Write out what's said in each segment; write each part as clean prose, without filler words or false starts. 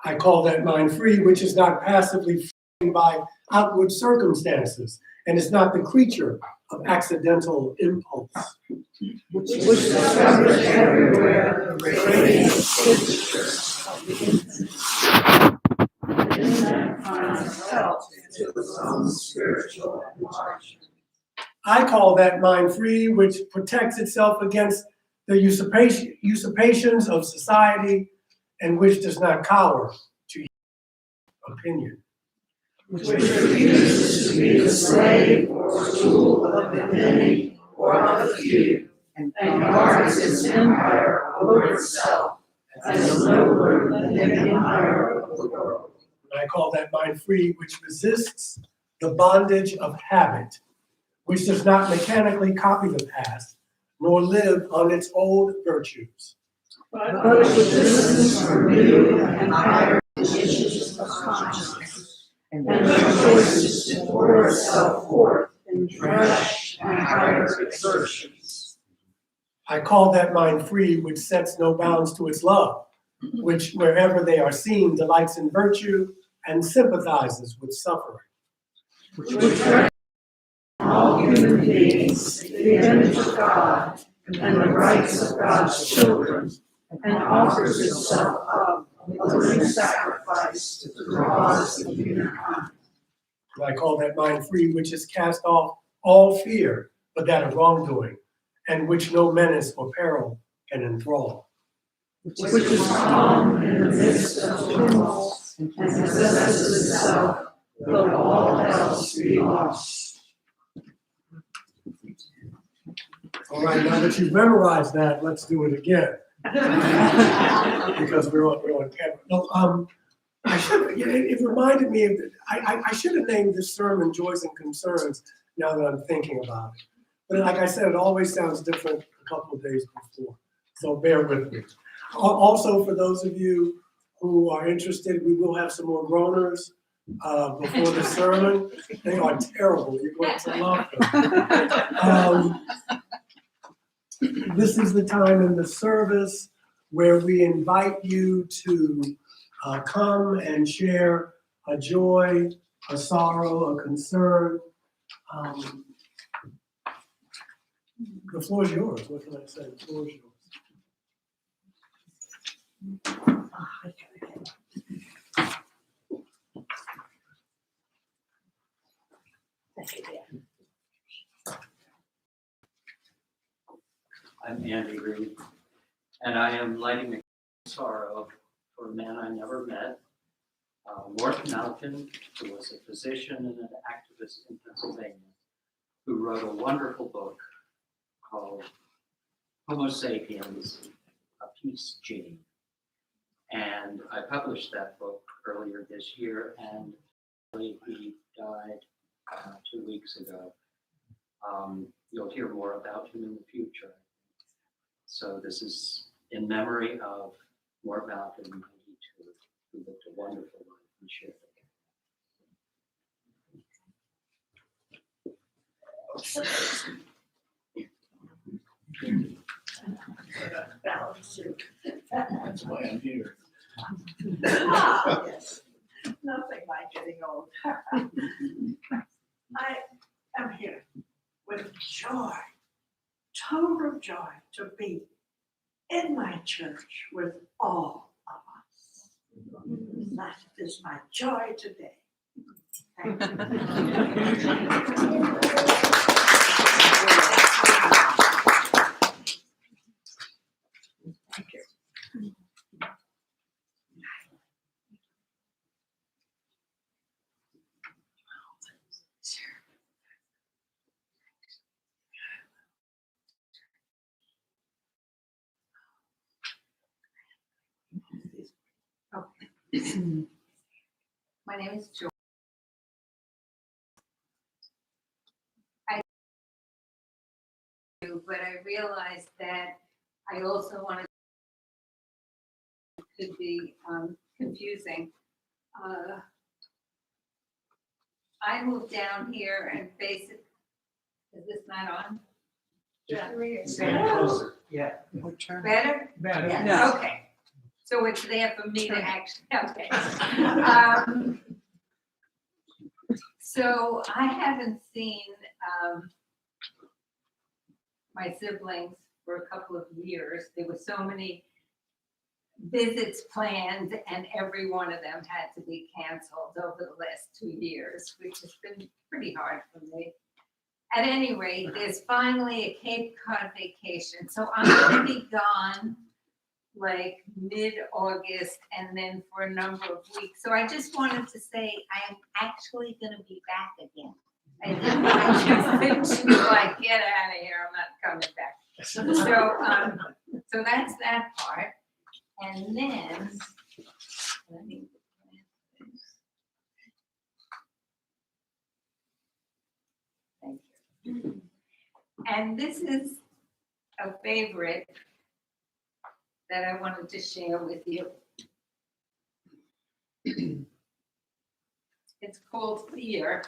I call that mind free, which is not passively framed by outward circumstances, and is not the creature of accidental impulse. Which discovers everywhere the radiant picture of the infinite, and in that finds help to its own spiritual enlargement. I call that mind free, which protects itself against the usurpations of society, and which does not cower to opinion. Which refuses to be the slave or tool of the many or of the few, and guards its empire over itself as nobler than the empire of the world. I call that mind free, which resists the bondage of habit, which does not mechanically copy the past, nor live on its old virtues. But which listens for new and higher issues of consciousness, and choices to pour itself forth in fresh and higher exertions. I call that mind free, which sets no bounds to its love, which wherever they are seen delights in virtue and sympathizes with suffering. Which represents all human beings, the image of God, and the rights of God's children, and offers itself up a living sacrifice to the cause of humankind. I call that mind free, which has cast off all fear but that of wrongdoing, and which no menace or peril can enthrall. Which is calm in the midst of tumult, and possesses itself, though all else be lost. All right, now that you've memorized that, let's do it again. Because we're on camera. No, I should. It reminded me of. I should have named this sermon "Joys and Concerns." Now that I'm thinking about it, but like I said, it always sounds different a couple of days before. So bear with me. Also, for those of you who are interested, we will have some more groaners before the sermon. They are terrible. You're going to love them. This is the time in the service where we invite you to come and share a joy, a sorrow, a concern. The floor is yours. What can I say? The floor is yours. I'm Andy Reed, and I am lighting a sorrow for a man I never met, Mort Malkin, who was a physician and an activist in Pennsylvania, who wrote a wonderful book called Homo Sapiens, A Peace Gene. And I published that book earlier this year, and he died 2 weeks ago. You'll hear more about him in the future. So this is in memory of Mort Malkin, 92, who lived a wonderful life and shared That's why I'm here. Yes. Nothing like getting old. I am here with joy, total joy to be in my church with all of us. That is my joy today. Thank you. My name is Joy. But I realized that I also wanted to be confusing. I moved down here and basically, is this not on? Stand closer. Yeah. Better? Better. Yeah. Okay. So it's there for me to actually, okay. So I haven't seen my siblings for a couple of years. There were so many visits planned and every one of them had to be canceled over the last 2 years, which has been pretty hard for me. At any rate, there's finally a Cape Cod vacation. So I'm gonna be gone like mid-August and then for a number of weeks. So I just wanted to say I am actually gonna be back again. I didn't want you to like, get out of here, I'm not coming back. So that's that part. And then, let me. Thank you. And this is a favorite that I wanted to share with you. It's called Fear.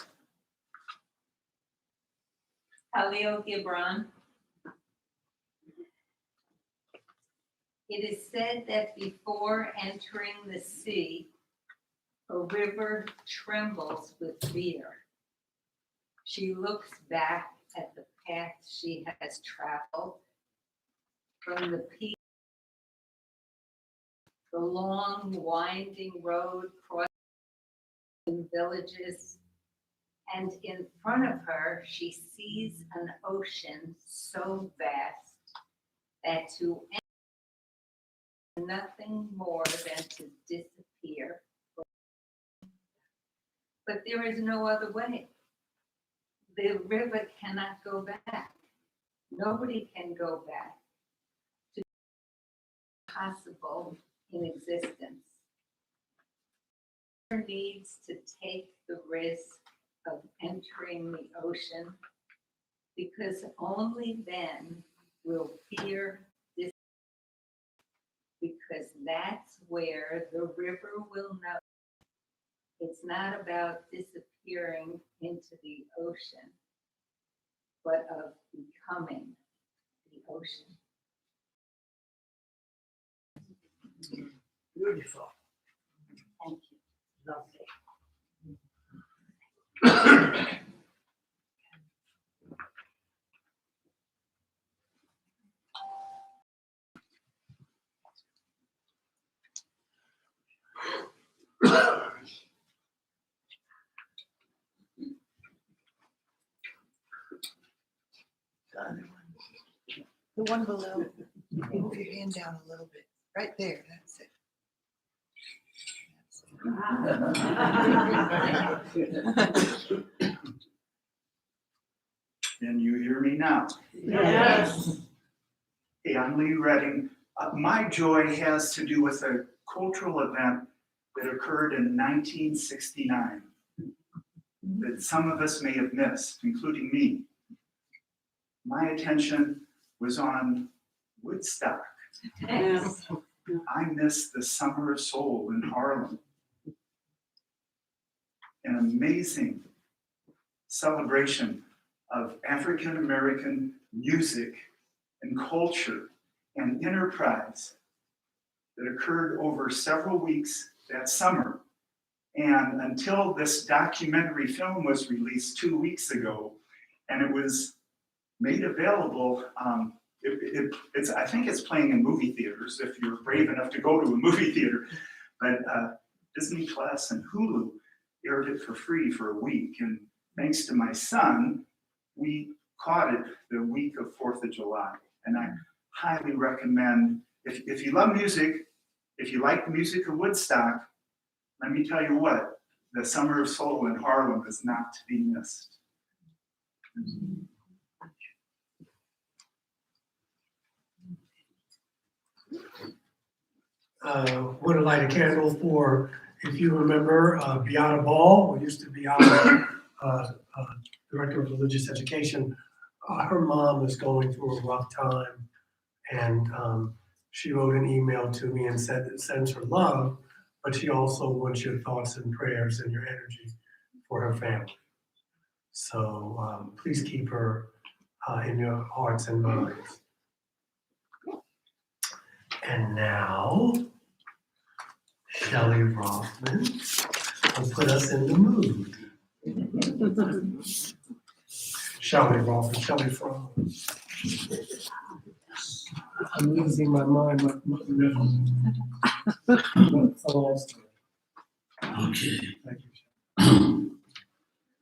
Khalil Gibran. It is said that before entering the sea, a river trembles with fear. She looks back at the path she has traveled from the peak, the long winding road crossing villages, and in front of her, she sees an ocean so vast that to enter nothing more than to disappear. But there is no other way. The river cannot go back. Nobody can go back to possible in existence. One needs to take the risk of entering the ocean because only then will fear this, because that's where the river will know it's not about disappearing into the ocean, but of becoming the ocean. Beautiful. Thank you. Lovely. The one below, move your hand down a little bit, right there, that's it. Can you hear me now? Yes. Hey, I'm Lee Redding. My joy has to do with a cultural event that occurred in 1969 that some of us may have missed, including me. My attention was on Woodstock. Yes. I missed the Summer of Soul in Harlem. An amazing celebration of African American music and culture and enterprise that occurred over several weeks that summer. And until this documentary film was released 2 weeks ago, and it was made available, I think it's playing in movie theaters if you're brave enough to go to a movie theater, but Disney Plus and Hulu aired it for free for a week. And thanks to my son, we caught it the week of 4th of July. And I highly recommend, if you love music, if you like the music of Woodstock, let me tell you what, the Summer of Soul in Harlem is not to be missed. Want to light a candle for, if you remember, Beata Ball, who used to be our Director of Religious Education. Her mom was going through a rough time, and she wrote an email to me and said it sends her love, but she also wants your thoughts and prayers and your energy for her family. So please keep her in your hearts and minds. And now, Shelley Rothman will put us in the mood. Shelley Rothman, Shelley Frog. I'm losing my mind. My rhythm. I lost it. Okay. Thank you.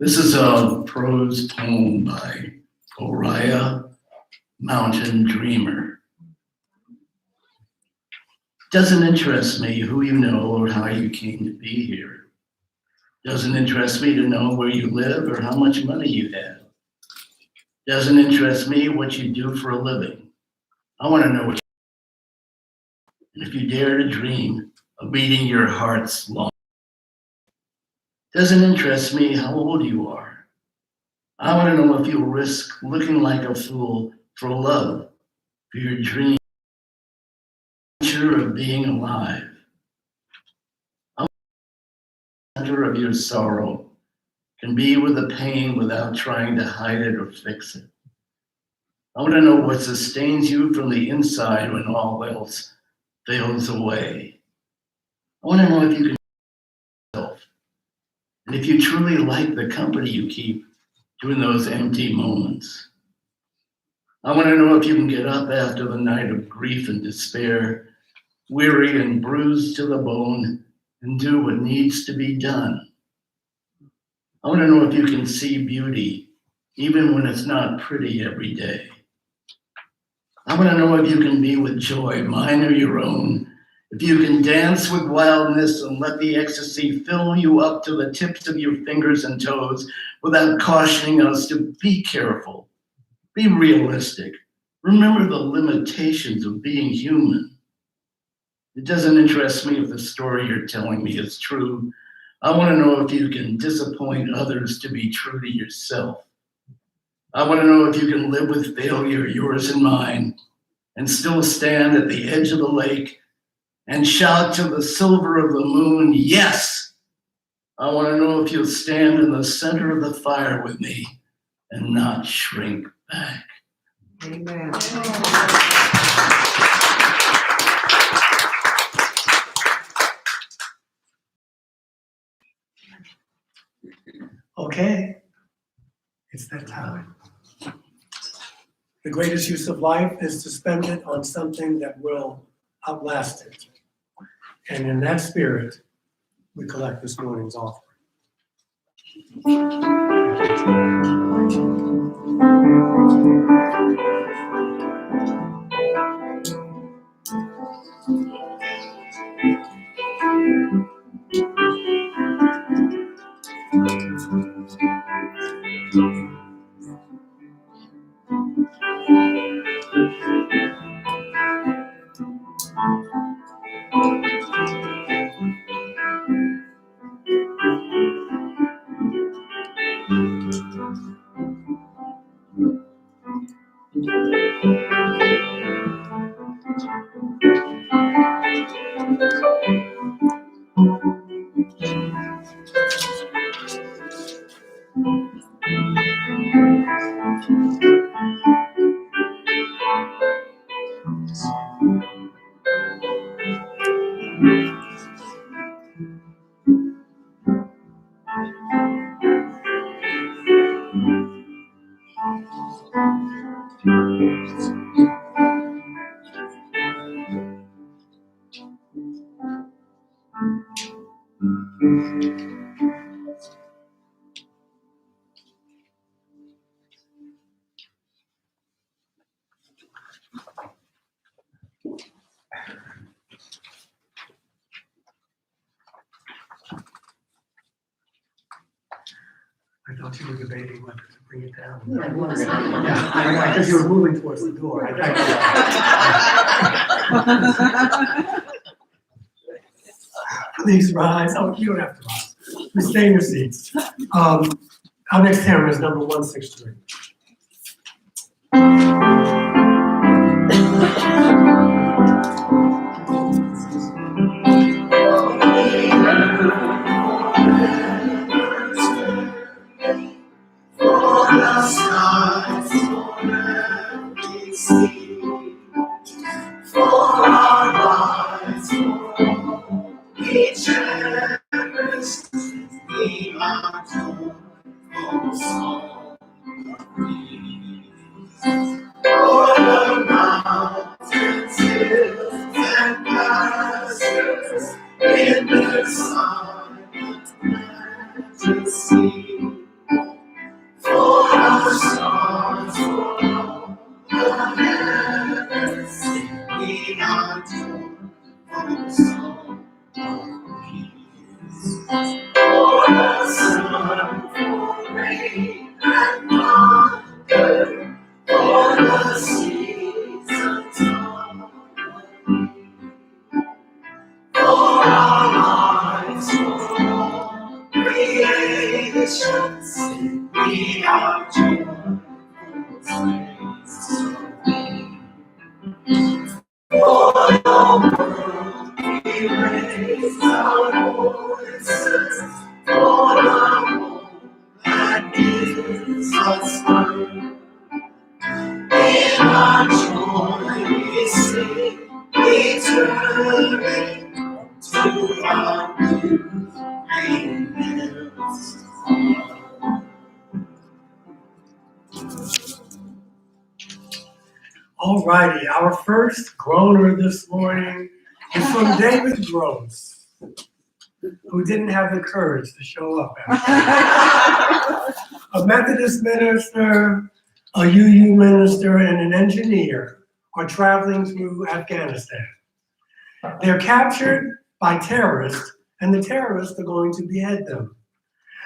This is a prose poem by Oriah Mountain Dreamer. Doesn't interest me who you know or how you came to be here. Doesn't interest me to know where you live or how much money you have. Doesn't interest me what you do for a living. I want to know what you do. And if you dare to dream of beating your heart's long. Doesn't interest me how old you are. I want to know if you'll risk looking like a fool for love, for your dream, of being alive. I want the center of your sorrow can be with the pain without trying to hide it or fix it. I want to know what sustains you from the inside when all else fails away. I want to know if you can yourself, and if you truly like the company you keep during those empty moments. I want to know if you can get up after the night of grief and despair, weary and bruised to the bone, and do what needs to be done. I want to know if you can see beauty, even when it's not pretty every day. I want to know if you can be with joy, mine or your own, if you can dance with wildness and let the ecstasy fill you up to the tips of your fingers and toes without cautioning us to be careful, be realistic, remember the limitations of being human. It doesn't interest me if the story you're telling me is true. I want to know if you can disappoint others to be true to yourself. I want to know if you can live with failure, yours and mine, and still stand at the edge of the lake and shout to the silver of the moon, yes! I want to know if you'll stand in the center of the fire with me and not shrink back. Amen. Okay, it's that time. The greatest use of life is to spend it on something that will outlast it. And in that spirit, we collect this morning's offering. I thought you were debating whether to bring it down. Yeah, because you were moving towards the door. Please rise. Oh, you don't have to rise. Please stay in your seats. Our next hymn is number 163. For cherished, we are joyful song of peace. For the mountains, hills, and pastures in the silent majesty. For our stars, for all the heavens, we are joyful song of peace. For the sun, for rain and thunder, for the seasons of for our lives, for all creations, we are joyful praise. For the world, we raise our voices, for the hope that gives us birth. In our joy we sing, returning to our youth rebuilt. All righty, our first groaner this morning is from David Gross, who didn't have the courage to show up. A Methodist minister, a UU minister, and an engineer are traveling through Afghanistan. They're captured by terrorists, and the terrorists are going to behead them.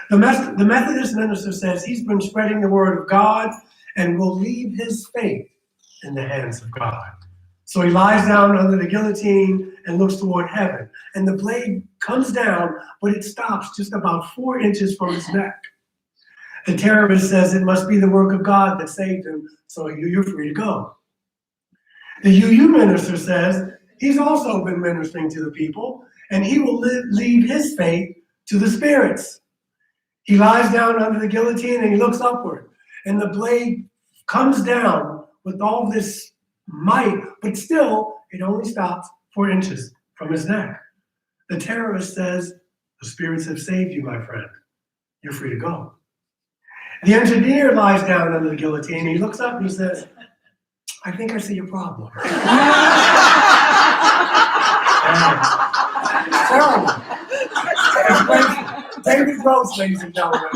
The Methodist minister says he's been spreading the word of God and will leave his faith in the hands of God. So he lies down under the guillotine and looks toward heaven. And the blade comes down, but it stops just about 4 inches from his neck. The terrorist says it must be the work of God that saved him, so you're free to go. The UU minister says he's also been ministering to the people, and he will leave his faith to the spirits. He lies down under the guillotine and he looks upward, and the blade comes down with all this might, but still, it only stops 4 inches from his neck. The terrorist says, the spirits have saved you, my friend. You're free to go. The engineer lies down under the guillotine, he looks up and he says, I think I see your problem. It's terrible. It's David Gross, ladies and gentlemen.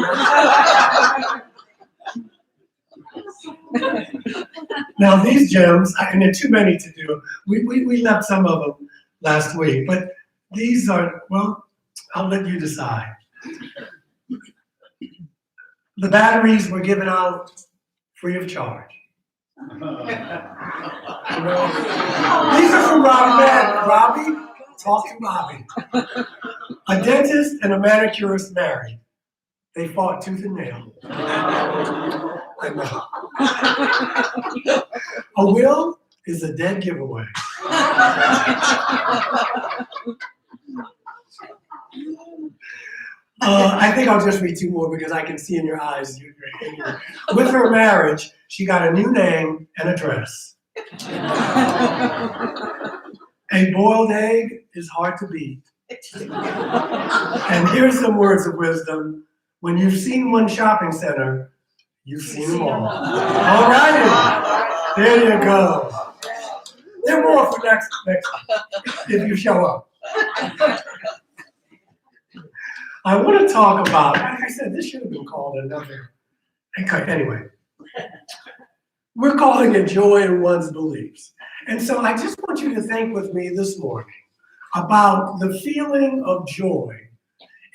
Now these gems, and there are too many to do. We left some of them last week, but these are, well, I'll let you decide. The batteries were given out free of charge. These are from Robbie. Robbie, talk to Robbie. A dentist and a manicurist married. They fought tooth and nail. I know. A will is a dead giveaway. I think I'll just read 2 more because I can see in your eyes. With her marriage, she got a new name and a dress. A boiled egg is hard to beat. And here's some words of wisdom. When you've seen one shopping center, you've seen them all. All righty. There you go. There are more for next if you show up. I want to talk about, like I said, this should have been called another. Anyway, we're calling it joy in one's beliefs. And so I just want you to think with me this morning about the feeling of joy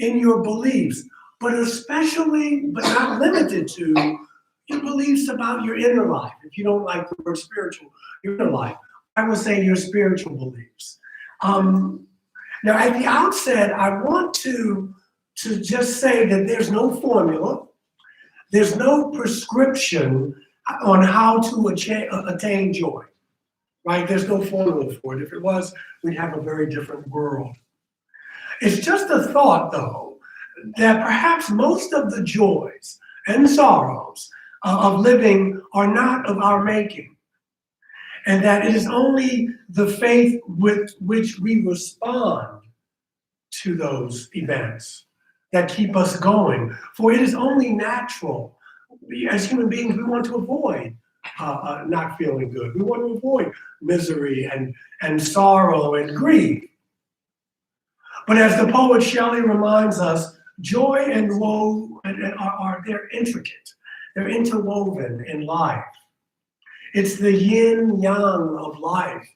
in your beliefs, but especially, but not limited to, your beliefs about your inner life. If you don't like the word spiritual, your inner life, I will say your spiritual beliefs. Now, at the outset, I want to just say that there's no formula, there's no prescription on how to attain joy, right? There's no formula for it. If it was, we'd have a very different world. It's just a thought, though, that perhaps most of the joys and sorrows of living are not of our making, and that it is only the faith with which we respond to those events that keep us going. For it is only natural. As human beings, we want to avoid not feeling good. We want to avoid misery and sorrow and grief. But as the poet Shelley reminds us, joy and woe they're intricate. They're interwoven in life. It's the yin yang of life,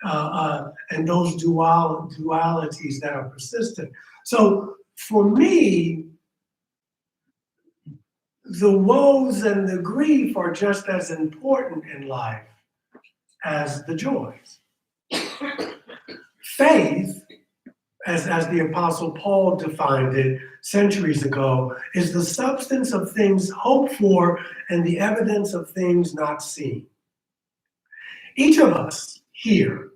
and those dualities that are persistent. So for me, the woes and the grief are just as important in life as the joys. Faith, as the Apostle Paul defined it centuries ago, is the substance of things hoped for and the evidence of things not seen. Each of us here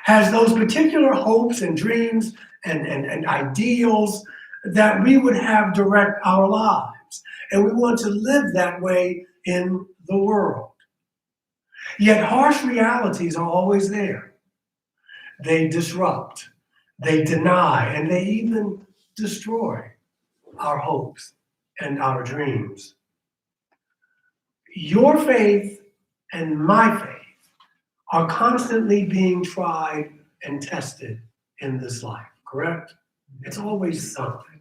has those particular hopes and dreams and ideals that we would have direct our lives. And we want to live that way in the world. Yet harsh realities are always there. They disrupt, they deny, and they even destroy our hopes and our dreams. Your faith and my faith are constantly being tried and tested in this life, correct? It's always something.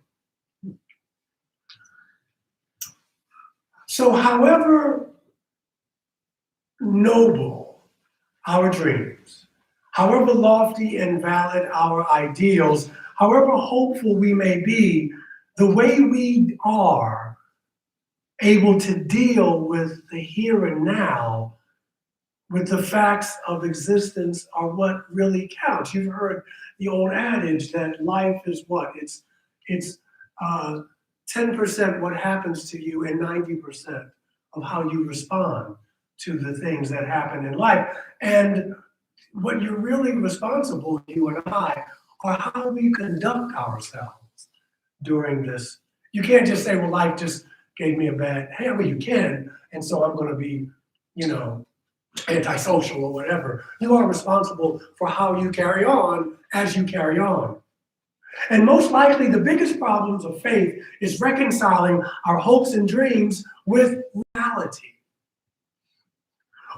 So however noble our dreams, however lofty and valid our ideals, however hopeful we may be, the way we are able to deal with the here and now, with the facts of existence, are what really counts. You've heard the old adage that life is what? It's 10% what happens to you and 90% of how you respond to the things that happen in life. And what you're really responsible, you and I, are how we conduct ourselves during this. You can't just say, well, life just gave me a bad, hey, well, you can, and so I'm going to be, antisocial or whatever. You are responsible for how you carry on as you carry on. And most likely the biggest problems of faith is reconciling our hopes and dreams with reality.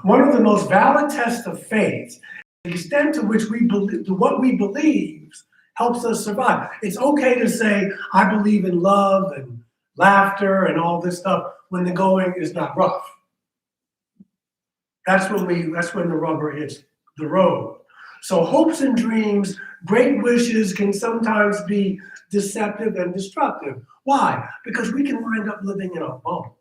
One of the most valid tests of faith, the extent to which we believe, what we believe helps us survive. It's okay to say, I believe in love and laughter and all this stuff when the going is not rough. That's when the rubber hits the road. So hopes and dreams, great wishes can sometimes be deceptive and destructive. Why? Because we can wind up living in a bubble.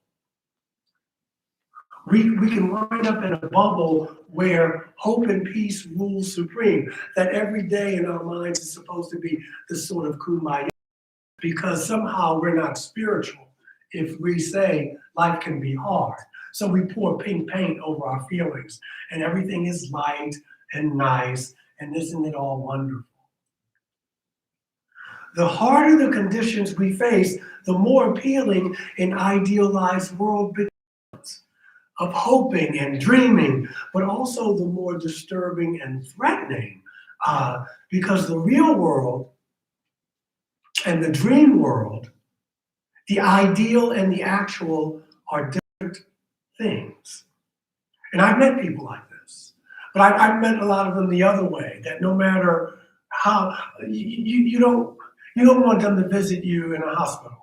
We can wind up in a bubble where hope and peace rules supreme, that every day in our minds is supposed to be this sort of kumbaya, because somehow we're not spiritual if we say life can be hard. So we pour pink paint over our feelings and everything is light and nice, and isn't it all wonderful? The harder the conditions we face, the more appealing an idealized world becomes, of hoping and dreaming, but also the more disturbing and threatening, because the real world and the dream world, the ideal and the actual, are different things. And I've met people like this, but I've met a lot of them the other way, that no matter how, you don't want them to visit you in a hospital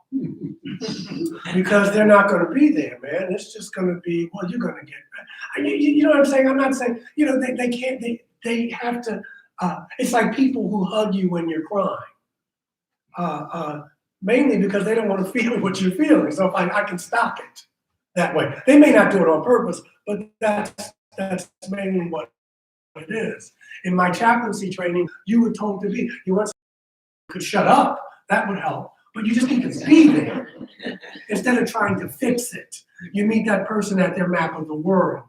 because they're not going to be there, man. It's just going to be, well, you're going to get better. You know what I'm saying? I'm not saying, they can't, they have to, it's like people who hug you when you're crying. Mainly because they don't want to feel what you're feeling. So if I can stop it that way. They may not do it on purpose, but that's mainly what it is. In my chaplaincy training, you were told to be, you want someone who could shut up, that would help. But you just need to be there. Instead of trying to fix it, you meet that person at their map of the world.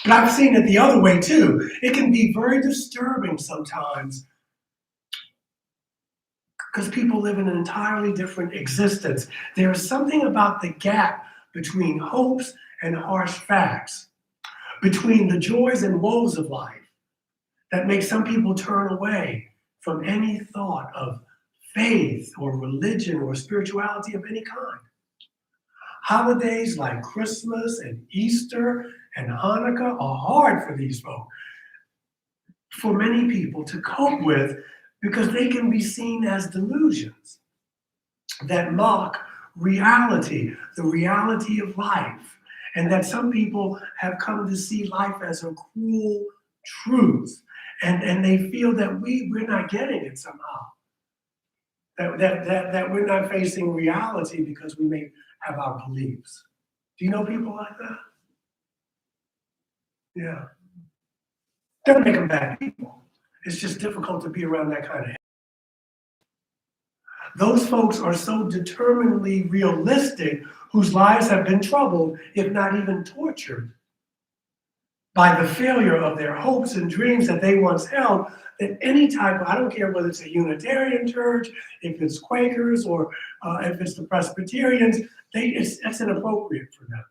But I've seen it the other way too. It can be very disturbing sometimes because people live in an entirely different existence. There is something about the gap between hopes and harsh facts, between the joys and woes of life, that makes some people turn away from any thought of faith or religion or spirituality of any kind. Holidays like Christmas and Easter and Hanukkah are hard for these folks, for many people to cope with, because they can be seen as delusions that mock reality, the reality of life, and that some people have come to see life as a cruel truth, and they feel that we're not getting it somehow. That we're not facing reality because we may have our beliefs. Do you know people like that? Yeah. Don't make them bad people. It's just difficult to be around that kind of. Those folks are so determinedly realistic, whose lives have been troubled, if not even tortured, by the failure of their hopes and dreams that they once held, that any type of, I don't care whether it's a Unitarian church, if it's Quakers, or if it's the Presbyterians, that's inappropriate for them.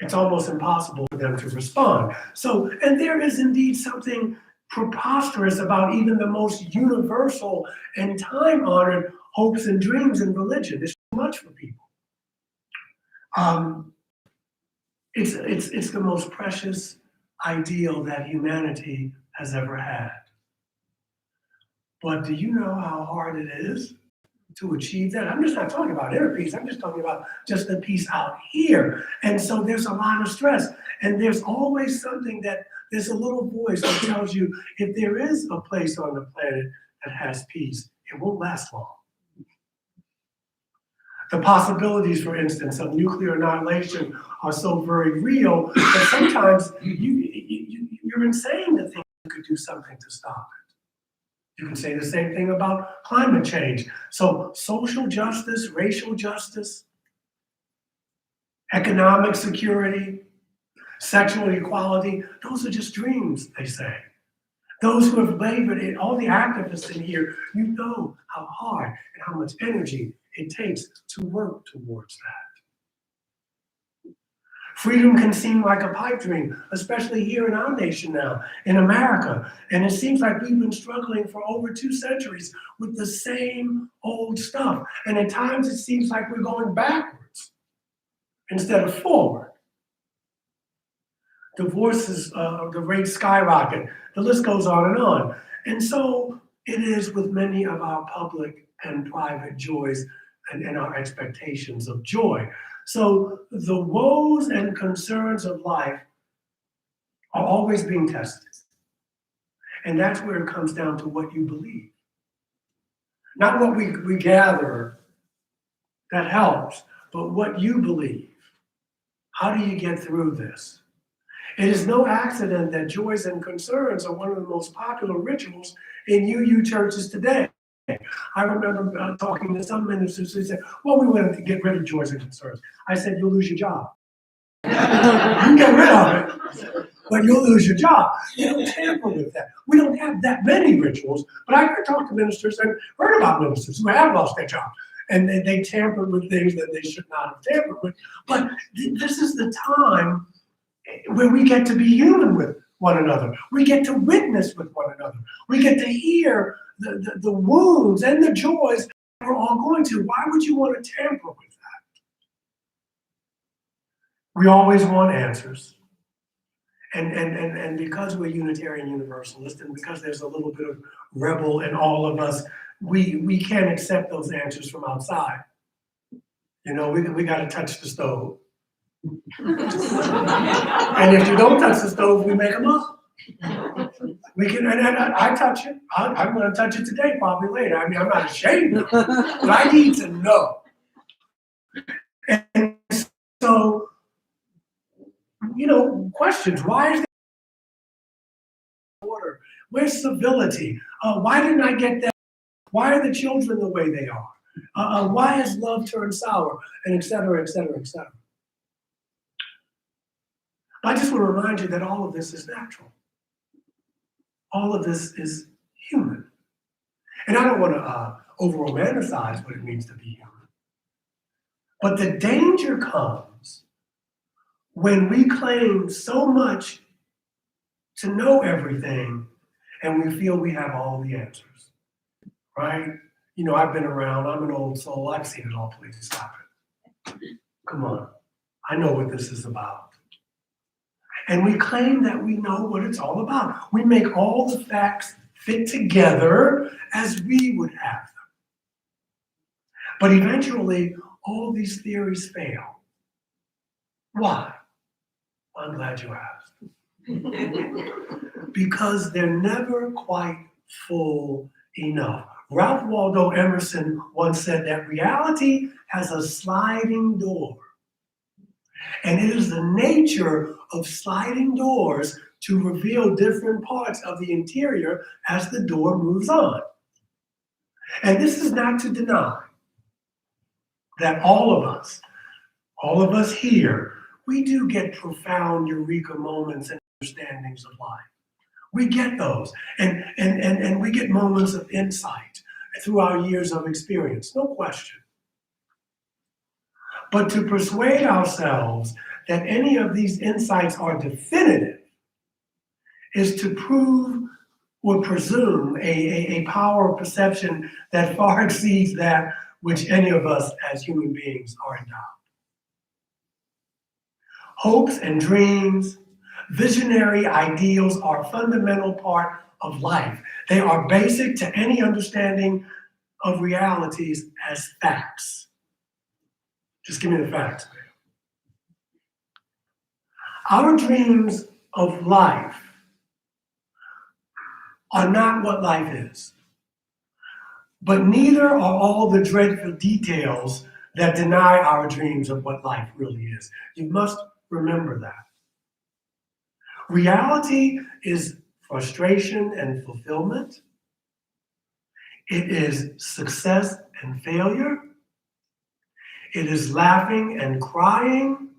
It's almost impossible for them to respond. So, and there is indeed something preposterous about even the most universal and time-honored hopes and dreams in religion. It's too much for people. It's the most precious ideal that humanity has ever had. But do you know how hard it is to achieve that? I'm just not talking about inner peace. I'm just talking about just the peace out here. And so there's a lot of stress. And there's always something that there's a little voice that tells you, if there is a place on the planet that has peace, it won't last long. The possibilities, for instance, of nuclear annihilation are so very real that sometimes you're insane to think you could do something to stop it. You can say the same thing about climate change. So social justice, racial justice, economic security, sexual equality, those are just dreams, they say. Those who have labored in, all the activists in here, you know how hard and how much energy it takes to work towards that. Freedom can seem like a pipe dream, especially here in our nation now, in America. And it seems like we've been struggling for over 2 centuries with the same old stuff. And at times it seems like we're going backwards instead of forward. Divorces, the rates skyrocket. The list goes on and on. And so it is with many of our public and private joys and our expectations of joy. So the woes and concerns of life are always being tested. And that's where it comes down to what you believe. Not what we gather that helps, but what you believe. How do you get through this? It is no accident that joys and concerns are one of the most popular rituals in UU churches today. I remember talking to some ministers who said, well, we wanted to get rid of joys and concerns. I said, you'll lose your job. You can get rid of it, but you'll lose your job. You don't tamper with that. We don't have that many rituals, but I talked to ministers and heard about ministers who have lost their job. And they tampered with things that they should not have tampered with. But this is the time where we get to be human with one another. We get to witness with one another. We get to hear the wounds and the joys that we're all going to. Why would you want to tamper with that? We always want answers. And because we're Unitarian Universalist, and because there's a little bit of rebel in all of us, we can't accept those answers from outside. You know, we got to touch the stove. And if you don't touch the stove, we make them up. We can, and I touch it. I'm going to touch it today, probably later. I mean, I'm not ashamed of it, but I need to know. And so, you know, questions. Why is there order? Where's civility? Why didn't I get that? Why are the children the way they are? Why has love turned sour? And et cetera, et cetera, et cetera. I just want to remind you that all of this is natural. All of this is human. And I don't want to over-romanticize what it means to be human. But the danger comes when we claim so much to know everything and we feel we have all the answers. right? You know, I've been around, I'm an old soul, I've seen it all, please stop it. Come on, I know what this is about. And we claim that we know what it's all about. We make all the facts fit together as we would have them. But eventually, all these theories fail. Why? I'm glad you asked. Because they're never quite full enough. Ralph Waldo Emerson once said that reality has a sliding door. And it is the nature of sliding doors to reveal different parts of the interior as the door moves on. And this is not to deny that all of us here, we do get profound eureka moments and understandings of life. We get those, and we get moments of insight through our years of experience, no question. But to persuade ourselves that any of these insights are definitive is to prove or presume a power of perception that far exceeds that which any of us as human beings are endowed. Hopes and dreams, visionary ideals are a fundamental part of life. They are basic to any understanding of realities as facts. Just give me the facts. Our dreams of life are not what life is, but neither are all the dreadful details that deny our dreams of what life really is. You must remember that. Reality is frustration and fulfillment. It is success and failure. It is laughing and crying.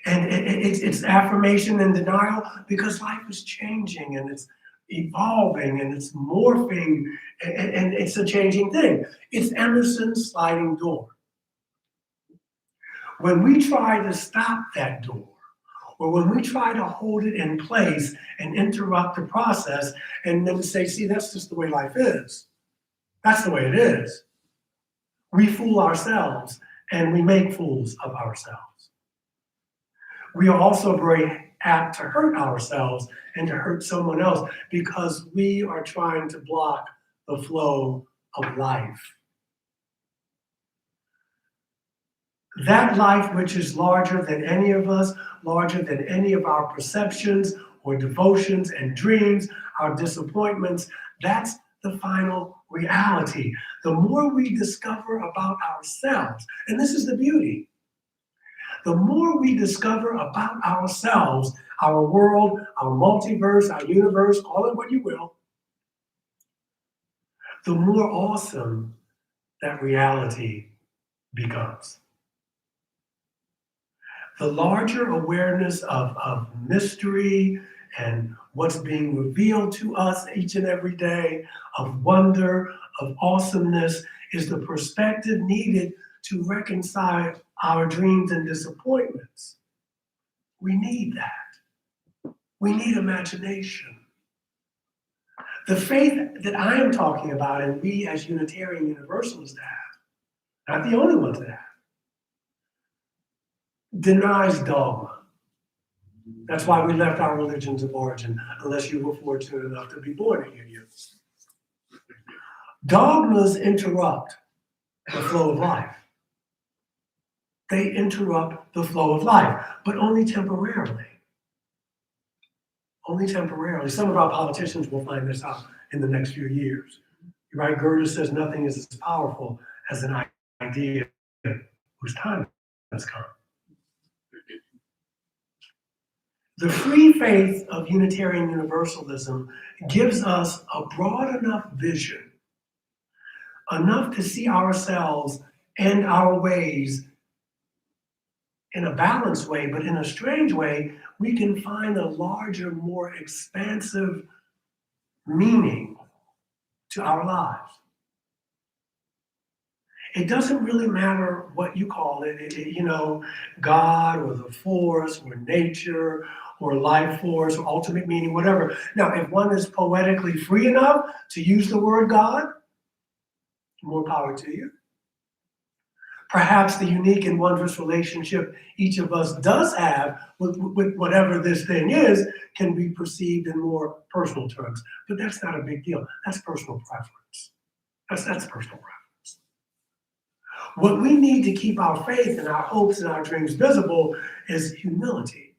And it's affirmation and denial, because life is changing and it's evolving and it's morphing and it's a changing thing. It's Emerson's sliding door. When we try to stop that door, or when we try to hold it in place and interrupt the process and then say, see, that's just the way life is. That's the way it is. We fool ourselves and we make fools of ourselves. We are also very apt to hurt ourselves and to hurt someone else because we are trying to block the flow of life. That life which is larger than any of us, larger than any of our perceptions or devotions and dreams, our disappointments, that's the final reality. The more we discover about ourselves, and this is the beauty, the more we discover about ourselves, our world, our multiverse, our universe, call it what you will, the more awesome that reality becomes. The larger awareness of mystery and what's being revealed to us each and every day, of wonder, of awesomeness, is the perspective needed to reconcile our dreams and disappointments. We need that. We need imagination. The faith that I am talking about, and we as Unitarian Universalists have, not the only ones that have, denies dogma. That's why we left our religions of origin, unless you were fortunate enough to be born here. Dogmas interrupt the flow of life. They interrupt the flow of life, but only temporarily. Only temporarily. Some of our politicians will find this out in the next few years. Right? Goethe says nothing is as powerful as an idea whose time has come. The free faith of Unitarian Universalism gives us a broad enough vision, enough to see ourselves and our ways in a balanced way, but in a strange way, we can find a larger, more expansive meaning to our lives. It doesn't really matter what you call it, you know, God or the force or nature or life force or ultimate meaning, whatever. Now, if one is poetically free enough to use the word God, more power to you. Perhaps the unique and wondrous relationship each of us does have with whatever this thing is can be perceived in more personal terms. But that's not a big deal. That's personal preference. That's personal preference. What we need to keep our faith and our hopes and our dreams visible is humility,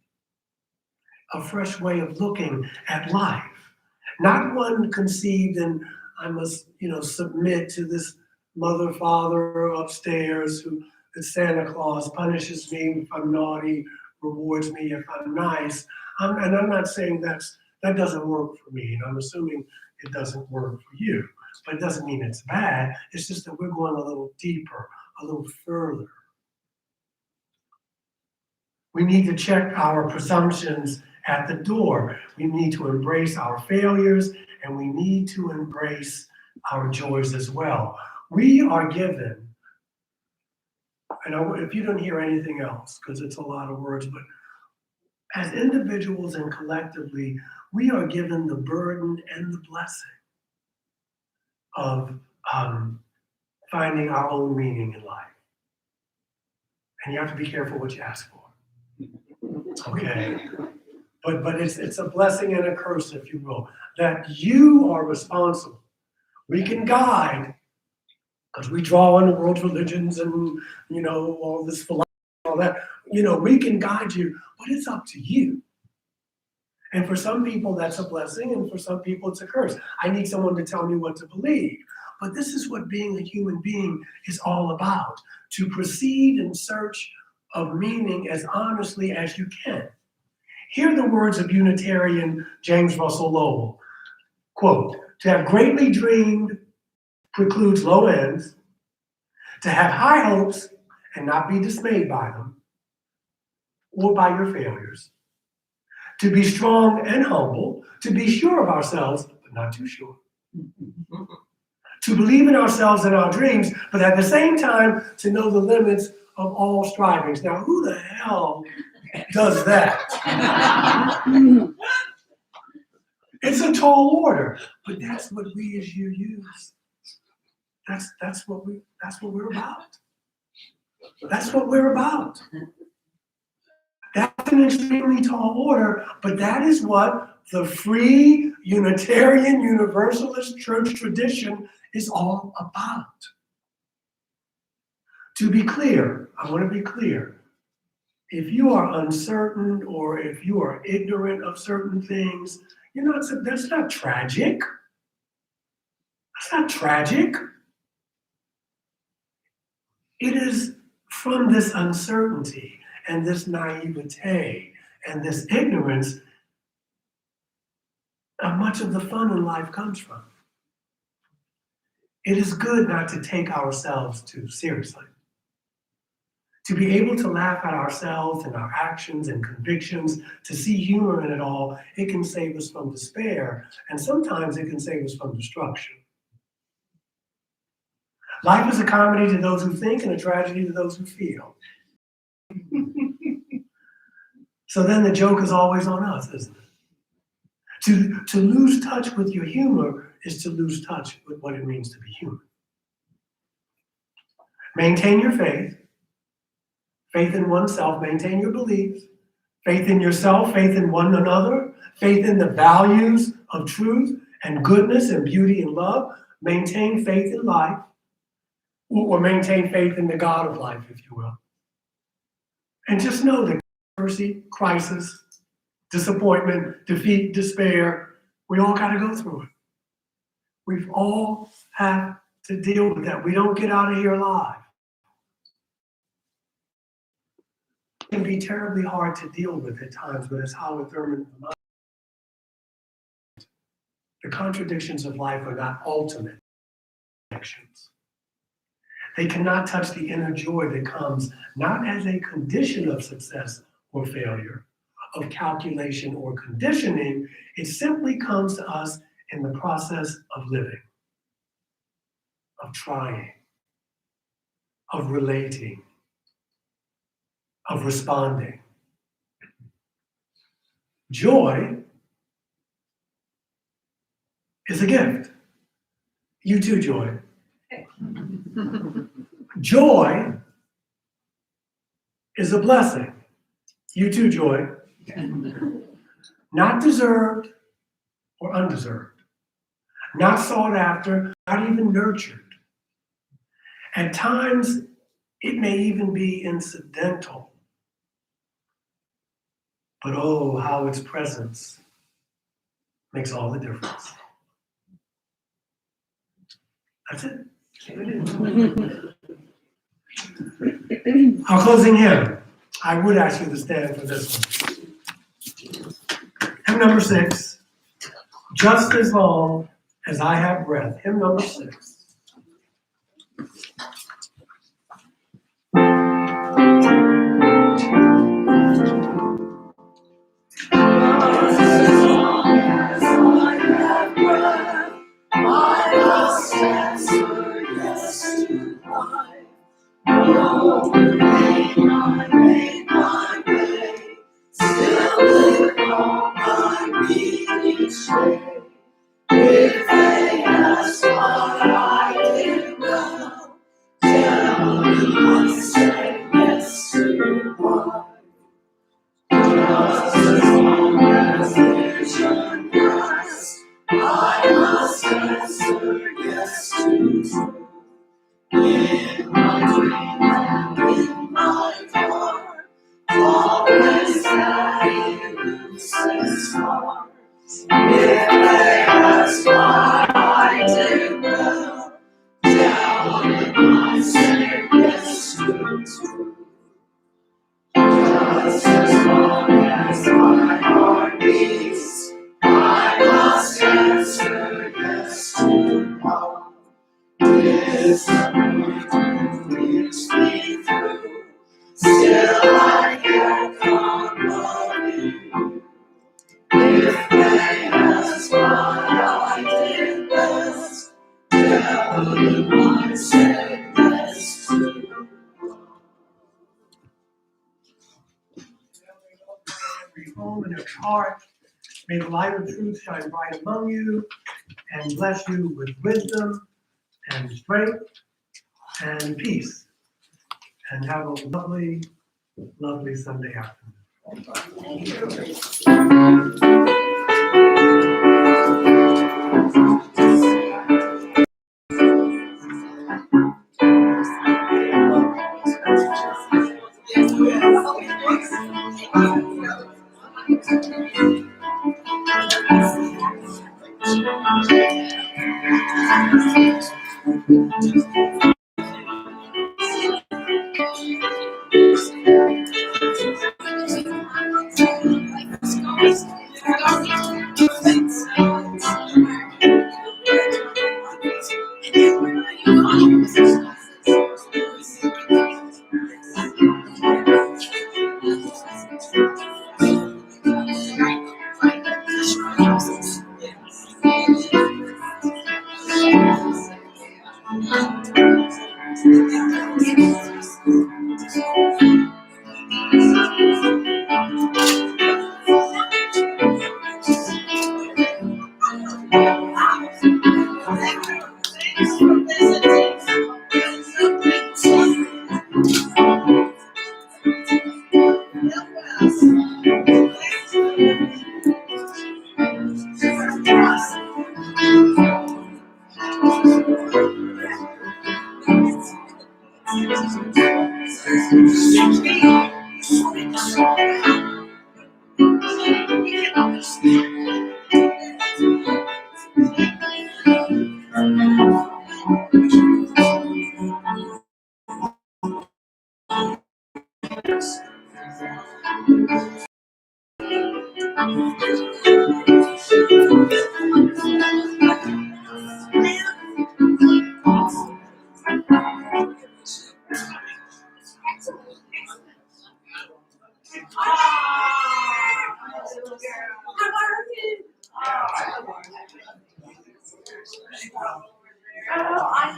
a fresh way of looking at life. Not one conceived in, I must, submit to this mother, father upstairs who is Santa Claus, punishes me if I'm naughty, rewards me if I'm nice. And I'm not saying that doesn't work for me, and I'm assuming it doesn't work for you. But it doesn't mean it's bad. It's just that we're going a little deeper, a little further. We need to check our presumptions at the door. We need to embrace our failures, and we need to embrace our joys as well. We are given, and if you don't hear anything else, because it's a lot of words, but as individuals and collectively, we are given the burden and the blessing of finding our own meaning in life. And you have to be careful what you ask for. Okay? But it's a blessing and a curse, if you will, that you are responsible. We can guide, because we draw on the world's religions and, all this philosophy, all that. We can guide you, but it's up to you. And for some people, that's a blessing, and for some people, it's a curse. I need someone to tell me what to believe. But this is what being a human being is all about, to proceed in search of meaning as honestly as you can. Hear the words of Unitarian James Russell Lowell, quote, "To have greatly dreamed precludes low ends. To have high hopes and not be dismayed by them or by your failures. To be strong and humble, to be sure of ourselves, but not too sure. To believe in ourselves and our dreams, but at the same time, to know the limits of all strivings." Now, who the hell does that? It's a tall order, but that's what we as you use. That's what we're about. That's what we're about. That's an extremely tall order, but that is what the free Unitarian Universalist church tradition is all about. To be clear, I want to be clear. If you are uncertain or if you are ignorant of certain things, that's not tragic. That's not tragic. It is from this uncertainty and this naivete and this ignorance that much of the fun in life comes from. It is good not to take ourselves too seriously. To be able to laugh at ourselves and our actions and convictions, to see humor in it all, it can save us from despair, and sometimes it can save us from destruction. Life is a comedy to those who think and a tragedy to those who feel. So then the joke is always on us, isn't it? To lose touch with your humor is to lose touch with what it means to be human. Maintain your faith in oneself, maintain your beliefs, faith in yourself, faith in one another, faith in the values of truth and goodness and beauty and love. Maintain faith in life, or maintain faith in the God of life, if you will. And just know that mercy, crisis, disappointment, defeat, despair, we all got to go through it. We've all had to deal with that. We don't get out of here alive. It can be terribly hard to deal with at times, but as Howard Thurman reminds us, the contradictions of life are not ultimate actions. They cannot touch the inner joy that comes not as a condition of success or failure, of calculation or conditioning. It simply comes to us in the process of living, of trying, of relating, of responding. Joy is a gift. You too, Joy. Joy is a blessing. You too, Joy. Not deserved or undeserved. Not sought after, not even nurtured. At times, it may even be incidental. But oh, how its presence makes all the difference. That's it. Our closing hymn. I would ask you to stand for this one. Hymn number 6. Just as long as I have breath. Hymn number 6. Every home and every heart. May the light of truth shine bright among you and bless you with wisdom and strength and peace. And have a lovely, lovely Sunday afternoon.